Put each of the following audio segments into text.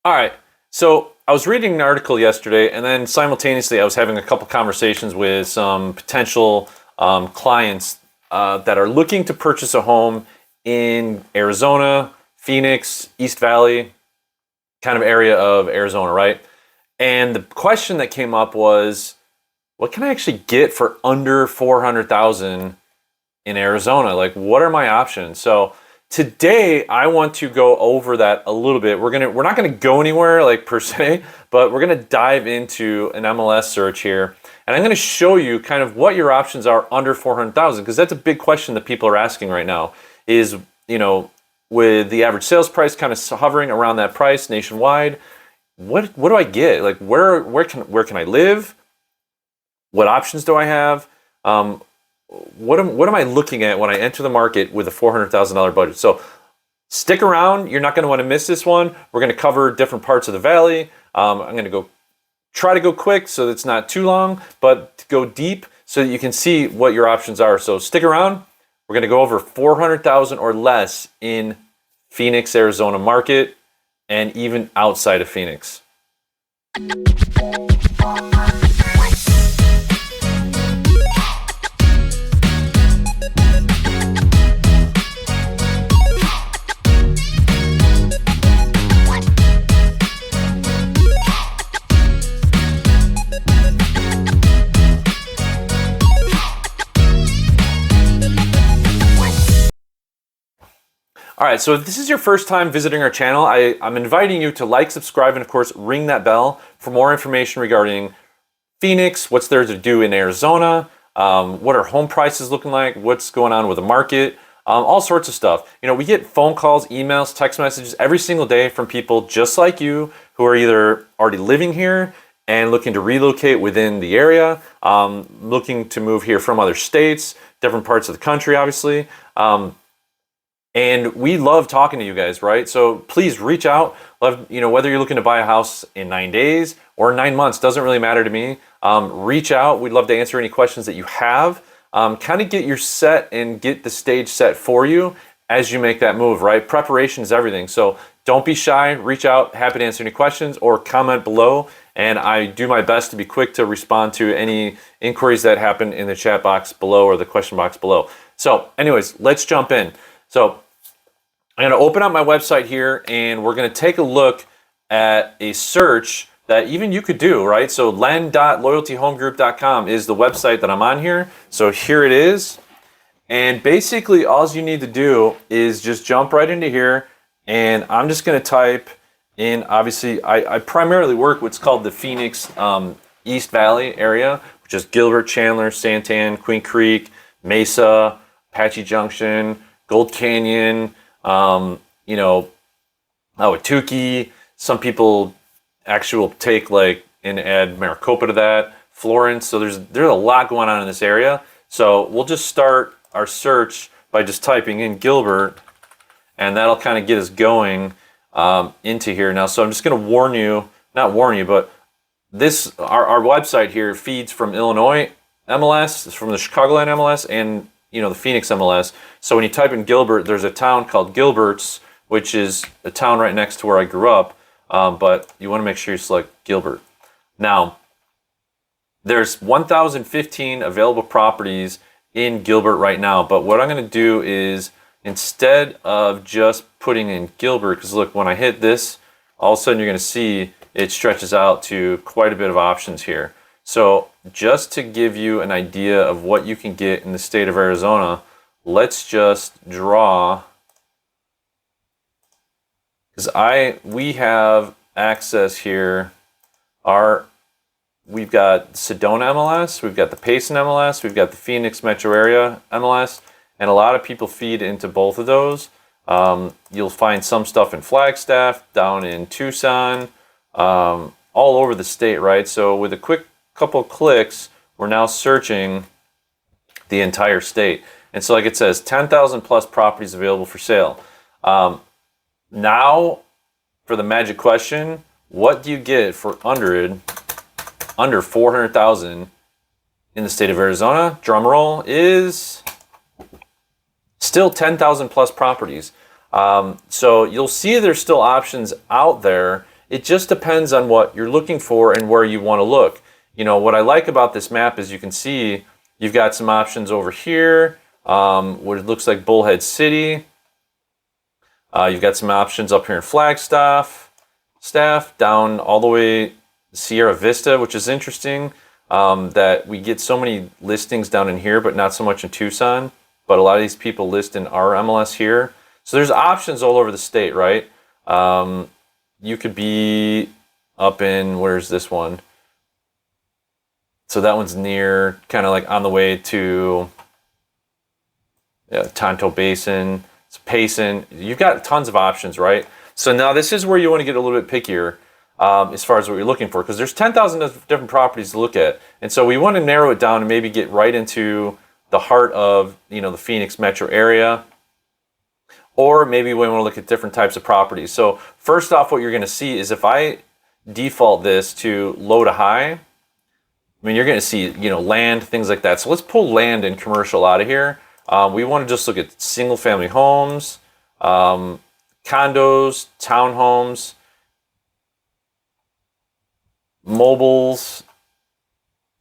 All right. So I was reading an article yesterday, and then simultaneously I was having a couple conversations with some potential clients that are looking to purchase a home in Arizona, Phoenix, East Valley, kind of area of Arizona, right? And the question that came up was, what can I actually get for under 400,000 in Arizona? Like, what are my options? So today I want to go over that a little bit. We're not gonna go anywhere like per se, but we're gonna dive into an MLS search here, and I'm gonna show you kind of what your options are under 400,000, because that's a big question that people are asking right now. Is, with the average sales price kind of hovering around that price nationwide, what do I get? Like, where can I live? What options do I have? What am I looking at when I enter the market with a $400,000 budget? So stick around. You're not going to want to miss this one. We're going to cover different parts of the valley. I'm going to try to go quick so it's not too long, but to go deep so that you can see what your options are. So stick around. We're going to go over 400,000 or less in Phoenix, Arizona market, and even outside of Phoenix. All right, so if this is your first time visiting our channel, I'm inviting you to like, subscribe, and of course, ring that bell for more information regarding Phoenix, what's there to do in Arizona, what are home prices looking like, what's going on with the market, all sorts of stuff. We get phone calls, emails, text messages every single day from people just like you who are either already living here and looking to relocate within the area, looking to move here from other states, different parts of the country, obviously. And we love talking to you guys, right? So please reach out. Whether you're looking to buy a house in 9 days or 9 months, doesn't really matter to me. Reach out. We'd love to answer any questions that you have. Kind of get your set and get the stage set for you as you make that move, right? Preparation is everything. So don't be shy. Reach out. Happy to answer any questions or comment below. And I do my best to be quick to respond to any inquiries that happen in the chat box below or the question box below. So anyways, let's jump in. So I'm going to open up my website here, and we're going to take a look at a search that even you could do, right? So len.loyaltyhomegroup.com is the website that I'm on here. So here it is. And basically all you need to do is just jump right into here, and I'm just going to type in, obviously, I primarily work what's called the Phoenix East Valley area, which is Gilbert, Chandler, Santan, Queen Creek, Mesa, Apache Junction, Gold Canyon, Watuki. Some people actually will take and add Maricopa to that, Florence. So there's a lot going on in this area. So we'll just start our search by just typing in Gilbert, and that'll kind of get us going into here now. So I'm just going to not warn you, but our website here feeds from Illinois MLS, from the Chicagoland MLS, and the Phoenix MLS. So when you type in Gilbert, there's a town called Gilbert's, which is a town right next to where I grew up. But you want to make sure you select Gilbert. Now, there's 1,015 available properties in Gilbert right now. But what I'm going to do is, instead of just putting in Gilbert, because look, when I hit this, all of a sudden you're going to see it stretches out to quite a bit of options here. So just to give you an idea of what you can get in the state of Arizona, let's just draw, because we have access here. We've got Sedona MLS, we've got the Payson MLS, we've got the Phoenix metro area MLS, and a lot of people feed into both of those. You'll find some stuff in Flagstaff, down in Tucson, all over the state, right? So with a quick couple of clicks, we're now searching the entire state. And so like it says, 10,000 plus properties available for sale. Now for the magic question, what do you get for under 400,000 in the state of Arizona? Drum roll, is still 10,000 plus properties. So you'll see there's still options out there it just depends on what you're looking for and where you want to look. What I like about this map is you can see you've got some options over here, what it looks like Bullhead City. You've got some options up here in Flagstaff, down all the way Sierra Vista, which is interesting, that we get so many listings down in here, but not so much in Tucson. But a lot of these people list in our MLS here. So there's options all over the state, right? You could be up in, where's this one? So that one's near, kind of like on the way to Tonto Basin. It's Payson. You've got tons of options, right? So now this is where you want to get a little bit pickier as far as what you're looking for, because there's 10,000 different properties to look at. And so we want to narrow it down and maybe get right into the heart of the Phoenix metro area. Or maybe we want to look at different types of properties. So first off, what you're going to see is if I default this to low to high, you're going to see, land, things like that. So let's pull land and commercial out of here. We want to just look at single family homes, condos, townhomes, mobiles,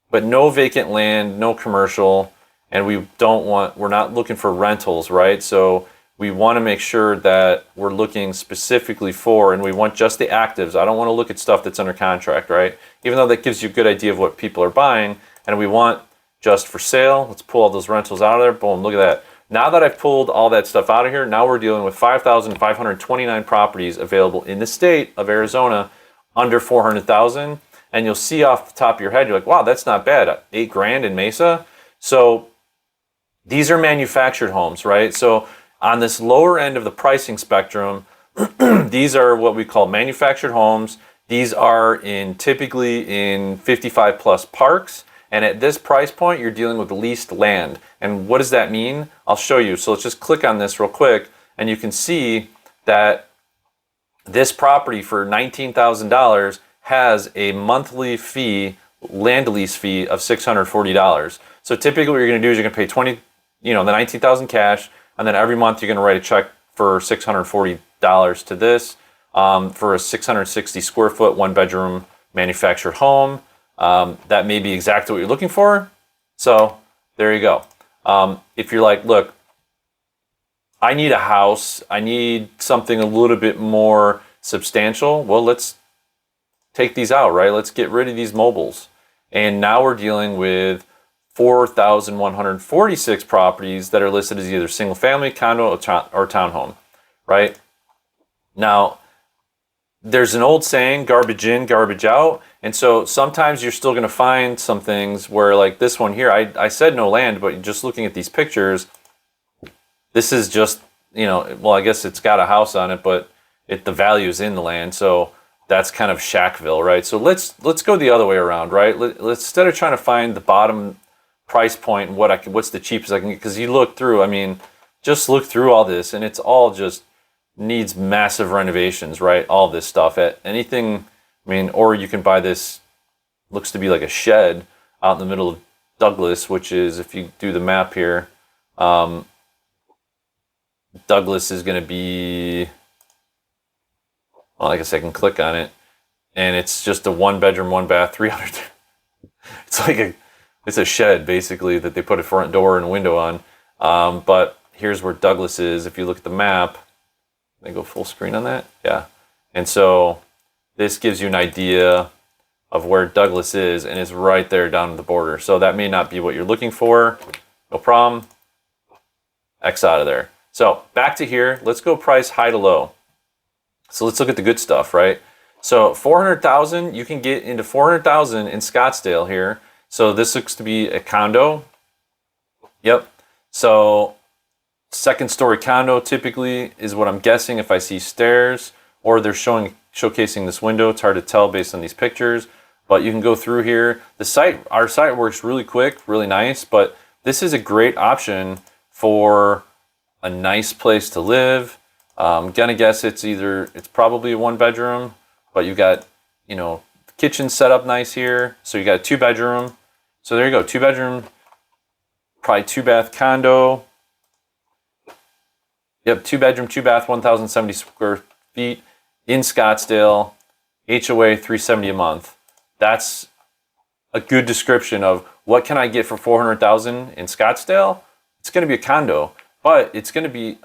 but no vacant land, no commercial. And we're not looking for rentals, right? So we want to make sure that we're looking specifically for, and we want just the actives. I don't want to look at stuff that's under contract, right? Even though that gives you a good idea of what people are buying, and we want just for sale. Let's pull all those rentals out of there. Boom, look at that. Now that I've pulled all that stuff out of here, now we're dealing with 5,529 properties available in the state of Arizona under 400,000. And you'll see off the top of your head, you're like, wow, that's not bad. $8,000 in Mesa. So these are manufactured homes, right? So on this lower end of the pricing spectrum, these are what we call manufactured homes. These are typically in 55 plus parks. And at this price point, you're dealing with leased land. And what does that mean? I'll show you. So let's just click on this real quick. And you can see that this property for $19,000 has a monthly fee, land lease fee of $640. So typically what you're going to do is you're going to pay the $19,000 cash. And then every month you're going to write a check for $640 to this for a 660 square foot, one bedroom manufactured home. That may be exactly what you're looking for. So there you go. If you're like, look, I need a house, I need something a little bit more substantial. Well, let's take these out, right? Let's get rid of these mobiles. And now we're dealing with 4,146 properties that are listed as either single family, condo, or townhome, right? Now, there's an old saying, garbage in, garbage out. And so sometimes you're still going to find some things where, like this one here, I said no land, but just looking at these pictures, this is just, I guess it's got a house on it, but the value is in the land. So that's kind of Shackville, right? So let's go the other way around, right? Let's instead of trying to find the bottom price point and what's the cheapest I can get, because you look through, just look through all this and it's all just needs massive renovations, right? All this stuff at anything, or you can buy this, looks to be like a shed out in the middle of Douglas, which is, if you do the map here, Douglas is going to be, well, I guess I can click on it, and it's just a one bedroom, one bath, 300. It's a shed basically that they put a front door and a window on. But here's where Douglas is. If you look at the map, can I go full screen on that? Yeah. And so this gives you an idea of where Douglas is, and it's right there down at the border. So that may not be what you're looking for. No problem. X out of there. So back to here. Let's go price high to low. So let's look at the good stuff, right? So 400,000, you can get into 400,000 in Scottsdale here. So this looks to be a condo. Yep. So second story condo typically is what I'm guessing if I see stairs, or they're showcasing this window. It's hard to tell based on these pictures, but you can go through here. Our site works really quick, really nice, but this is a great option for a nice place to live. I'm gonna guess it's probably a one bedroom, but you got, the kitchen set up nice here. So you got a 2-bedroom. So there you go, 2-bedroom, probably 2-bath condo. Yep, 2-bedroom, 2-bath, 1,070 square feet in Scottsdale. HOA $370 a month. That's a good description of what can I get for $400,000 in Scottsdale. It's going to be a condo, but it's going to be.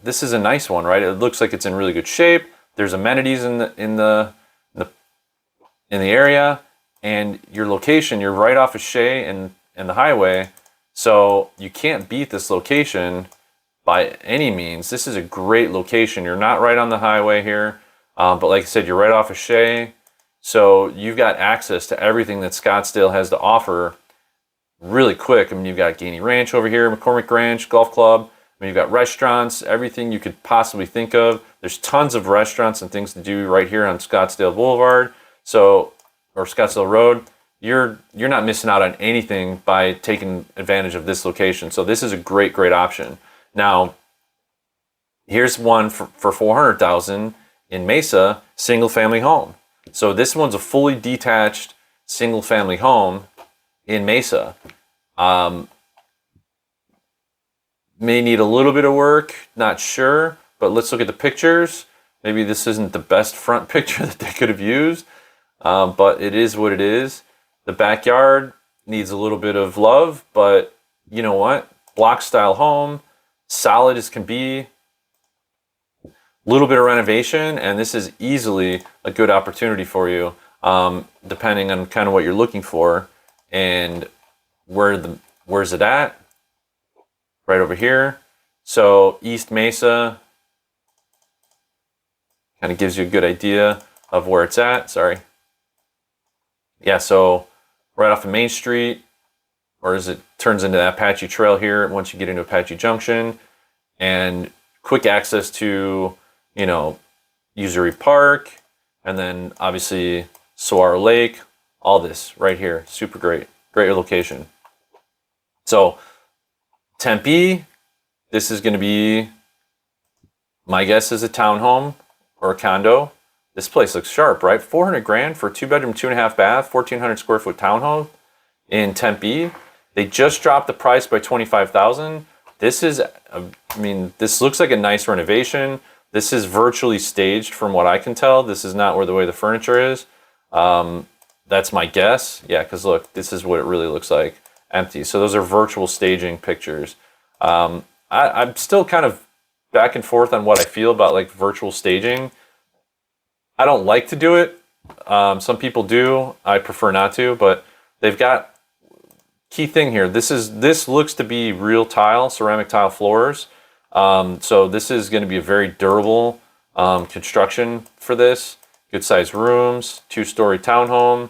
This is a nice one, right? It looks like it's in really good shape. There's amenities in the area, and your location. You're right off of Shea and the highway, so you can't beat this location by any means. This is a great location. You're not right on the highway here, but like I said, you're right off of Shea. So you've got access to everything that Scottsdale has to offer really quick. I mean, you've got Gainey Ranch over here, McCormick Ranch, Golf Club. I mean, you've got restaurants, everything you could possibly think of. There's tons of restaurants and things to do right here on Scottsdale Boulevard, or Scottsdale Road. You're not missing out on anything by taking advantage of this location. So this is a great option. Now, here's one for $400,000 in Mesa, single family home. So this one's a fully detached single family home in Mesa. May need a little bit of work, not sure, but let's look at the pictures. Maybe this isn't the best front picture that they could have used, but it is what it is. The backyard needs a little bit of love, but you know what? Block style home, solid as can be. Little bit of renovation, and this is easily a good opportunity for you, depending on kind of what you're looking for and where's it at. Right over here. So East Mesa kind of gives you a good idea of where it's at. Sorry. Yeah, so right off of Main Street, or as it turns into that Apache Trail here once you get into Apache Junction, and quick access to Usury Park, and then obviously Saguaro Lake, all this right here. Super great location. So Tempe, this is going to be, my guess is a townhome or a condo. This place looks sharp, right? $400,000 for a 2-bedroom, 2.5 bath, 1,400 square foot townhome in Tempe. They just dropped the price by $25,000. This is, this looks like a nice renovation. This is virtually staged from what I can tell. This is not the way the furniture is. That's my guess. Yeah, because look, this is what it really looks like, empty. So those are virtual staging pictures. I'm still kind of back and forth on what I feel about like virtual staging. I don't like to do it. Some people do. I prefer not to, but they've got key thing here. This looks to be real tile, ceramic tile floors. So this is going to be a very durable construction for this. Good sized rooms, 2-story townhome.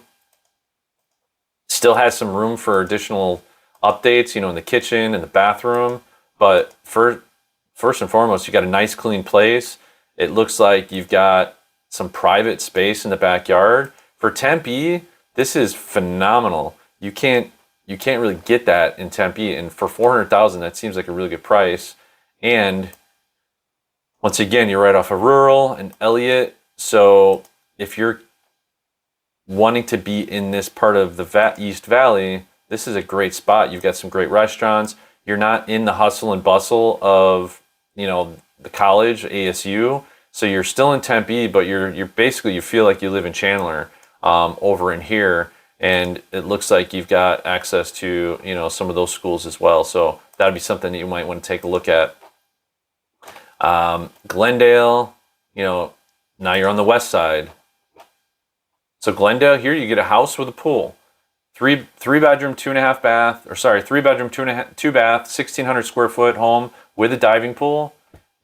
Still has some room for additional updates, in the kitchen and the bathroom. But first and foremost, you got a nice clean place. It looks like you've got some private space in the backyard. For Tempe, this is phenomenal. You can't really get that in Tempe, and for $400,000, that seems like a really good price. And once again, you're right off of Rural and Elliott. So if you're wanting to be in this part of the East Valley, this is a great spot. You've got some great restaurants. You're not in the hustle and bustle of, the college, ASU. So you're still in Tempe, but you're basically, you feel like you live in Chandler over in here. And it looks like you've got access to, some of those schools as well. So that'd be something that you might want to take a look at. Glendale, now you're on the west side. So Glendale, here you get a house with a pool. Three bedroom, 2.5 bath, 3-bedroom, 2 bath, 1,600 square foot home with a diving pool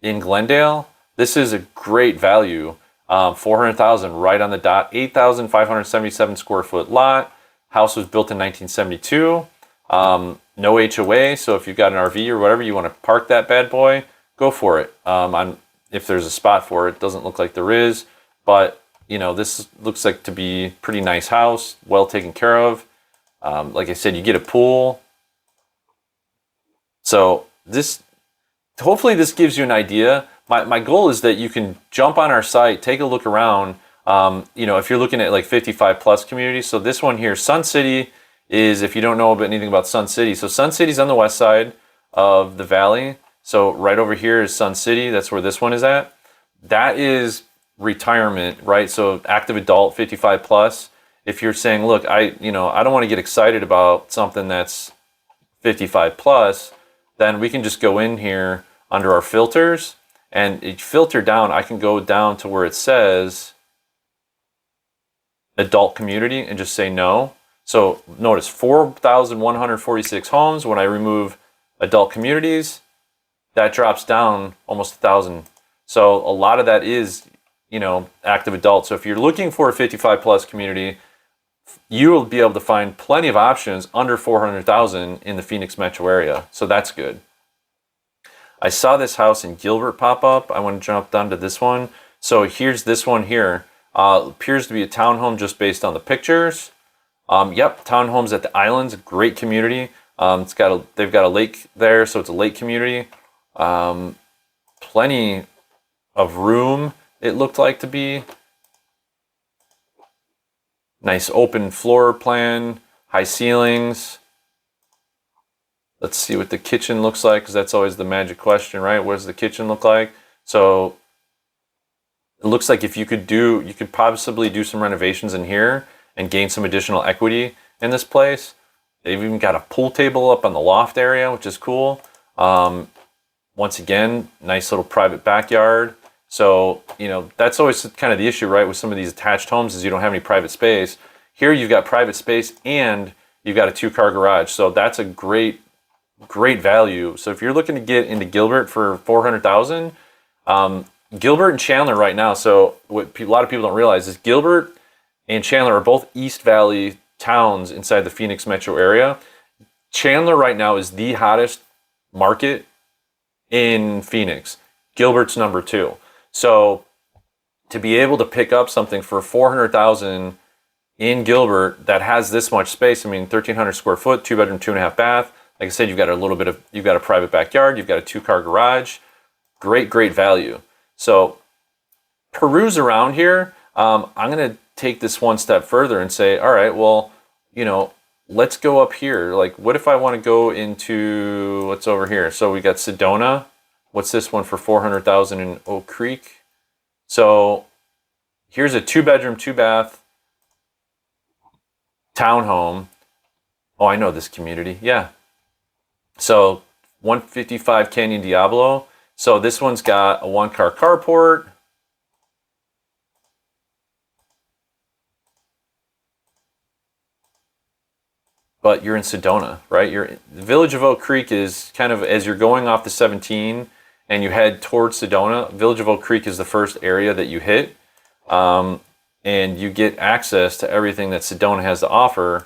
in Glendale. This is a great value. $400,000 right on the dot. 8,577 square foot lot. House was built in 1972. No HOA, so if you've got an RV or whatever, you want to park that bad boy, go for it. If there's a spot for it, doesn't look like there is, but this looks like to be a pretty nice house, well taken care of. Like I said, you get a pool. So hopefully this gives you an idea. My goal is that you can jump on our site, take a look around. If you're looking at like 55 plus communities. So this one here, Sun City, is, if you don't know anything about Sun City. So Sun City's on the west side of the valley. So right over here is Sun City. That's where this one is at. That is retirement, right? So active adult, 55 plus. If you're saying, look, I don't want to get excited about something that's 55 plus, then we can just go in here under our filters and it filter down. I can go down to where it says adult community and just say no. So notice 4,146 homes. When I remove adult communities, that drops down almost 1,000. So a lot of that is, active adult. So if you're looking for a 55 plus community, you will be able to find plenty of options under 400,000 in the Phoenix metro area. So that's good. I saw this house in Gilbert pop up. I want to jump down to this one. So here's this one here. Appears to be a townhome just based on the pictures. Yep, townhomes at the Islands, great community. They've got a lake there, so it's a lake community. Plenty of room, it looked like to be. Nice open floor plan, high ceilings. Let's see what the kitchen looks like, because that's always the magic question, right? What does the kitchen look like? So it looks like if you could possibly do some renovations in here and gain some additional equity in this place. They've even got a pool table up on the loft area, which is cool. Once again, nice little private backyard. So, that's always kind of the issue, right, with some of these attached homes is you don't have any private space. Here you've got private space and you've got a 2-car garage. So that's a great value. So if you're looking to get into Gilbert for 400,000, Gilbert and Chandler right now. So what a lot of people don't realize is Gilbert and Chandler are both East Valley towns inside the Phoenix metro area. Chandler right now is the hottest market in Phoenix. Gilbert's number 2. So to be able to pick up something for 400,000 in Gilbert that has this much space, 1,300 square foot, 2-bedroom, 2.5 bath. Like I said, you've got a private backyard, you've got a 2-car garage. Great value. So peruse around here. I'm going to take this one step further and say, all right, well, let's go up here. Like, what if I want to go into what's over here? So we got Sedona. What's this one for 400,000 in Oak Creek? So here's a 2-bedroom, 2-bath townhome. Oh, I know this community. Yeah. So 155 Canyon Diablo. So this one's got a 1-car carport. But you're in Sedona, right? The village of Oak Creek is kind of, as you're going off the 17 and you head towards Sedona, village of Oak Creek is the first area that you hit. And you get access to everything that Sedona has to offer.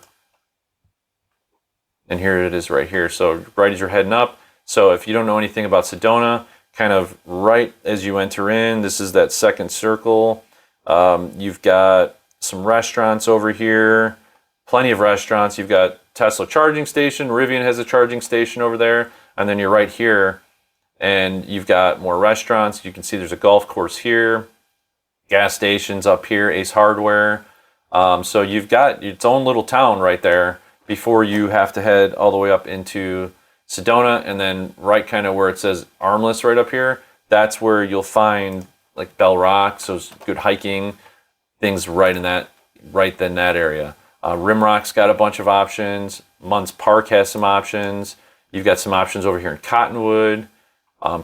And here it is right here. So right as you're heading up. So if you don't know anything about Sedona, kind of right as you enter in, this is that second circle. You've got some restaurants over here. Plenty of restaurants. You've got Tesla charging station. Rivian has a charging station over there. And then you're right here and you've got more restaurants. You can see there's a golf course here. Gas stations up here, Ace Hardware. So you've got its own little town right there before you have to head all the way up into Sedona. And then right kind of where it says Armless right up here, that's where you'll find like Bell Rock. So it's good hiking, things right in that area. Rimrock's got a bunch of options. Munns Park has some options. You've got some options over here in Cottonwood.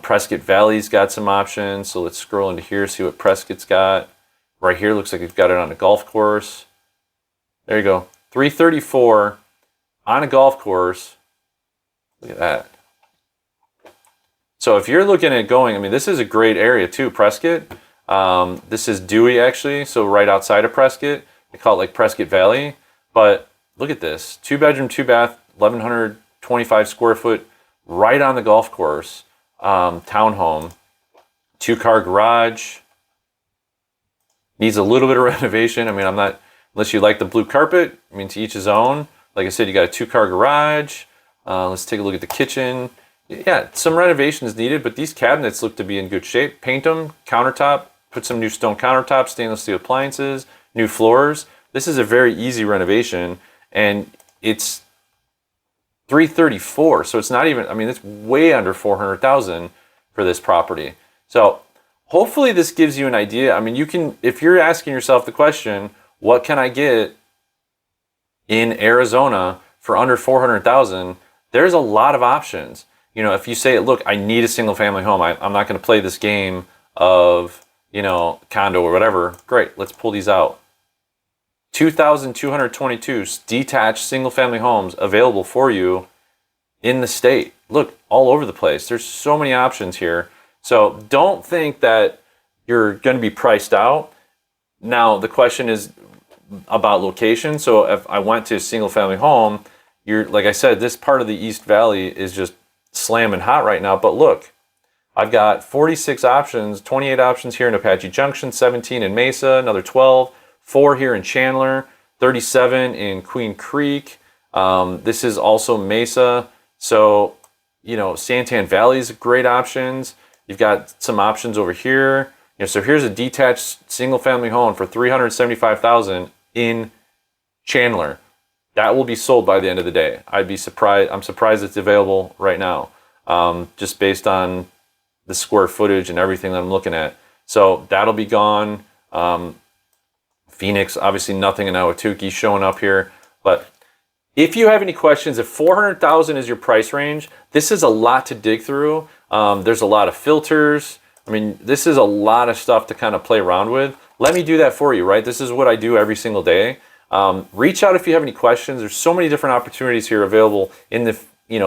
Prescott Valley's got some options. So let's scroll into here, see what Prescott's got. Right here looks like it's got it on a golf course. There you go. 334 on a golf course. Look at that. So if you're looking at going, this is a great area too, Prescott. This is Dewey actually, so right outside of Prescott. They call it like Prescott Valley. But look at this, 2-bedroom, 2-bath, 1,125 square foot, right on the golf course, townhome, 2-car garage. Needs a little bit of renovation. I'm not, unless you like the blue carpet, to each his own. Like I said, you got a 2-car garage. Let's take a look at the kitchen. Yeah, some renovation is needed, but these cabinets look to be in good shape. Paint them, countertop, put some new stone countertops, stainless steel appliances, new floors. This is a very easy renovation, and it's 334, so it's not even, it's way under 400,000 for this property. So hopefully this gives you an idea. I mean, you can, if you're asking yourself the question, what can I get in Arizona for under 400,000? There's a lot of options. You know, if you say, look, I need a single family home. I'm not going to play this game of, you know, condo or whatever. Great, let's pull these out. 2,222 detached single family homes available for you in the state. Look, all over the place. There's so many options here. So don't think that you're going to be priced out. Now, the question is about location. So if I went to a single family home, you're, like I said, this part of the East Valley is just slamming hot right now. But look, I've got 46 options, 28 options here in Apache Junction, 17 in Mesa, another 12, 4 here in Chandler, 37 in Queen Creek. This is also Mesa. So, you know, Santan Valley is great options. You've got some options over here. You know, so here's a detached single family home for $375,000 in Chandler. That will be sold by the end of the day. I'd be surprised. I'm surprised it's available right now, just based on the square footage and everything that I'm looking at. So that'll be gone. Phoenix, obviously nothing in Ahwatukee showing up here. But if you have any questions, if 400,000 is your price range, this is a lot to dig through. There's a lot of filters. I mean, this is a lot of stuff to kind of play around with. Let me do that for you, right? This is what I do every single day. Reach out if you have any questions. There's so many different opportunities here available in the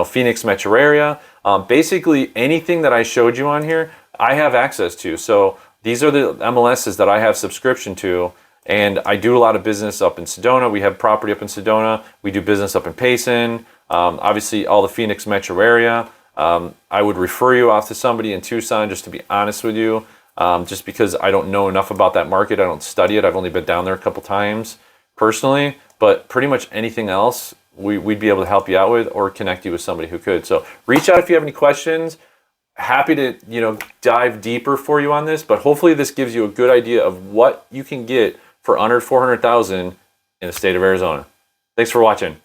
Phoenix metro area. Basically, anything that I showed you on here, I have access to. So these are the MLSs that I have subscription to. And I do a lot of business up in Sedona. We have property up in Sedona. We do business up in Payson. Obviously, all the Phoenix metro area. I would refer you off to somebody in Tucson, just to be honest with you, just because I don't know enough about that market. I don't study it. I've only been down there a couple times personally, but pretty much anything else we'd be able to help you out with or connect you with somebody who could. So reach out if you have any questions. Happy to dive deeper for you on this, but hopefully this gives you a good idea of what you can get for under 400,000 in the state of Arizona. Thanks for watching.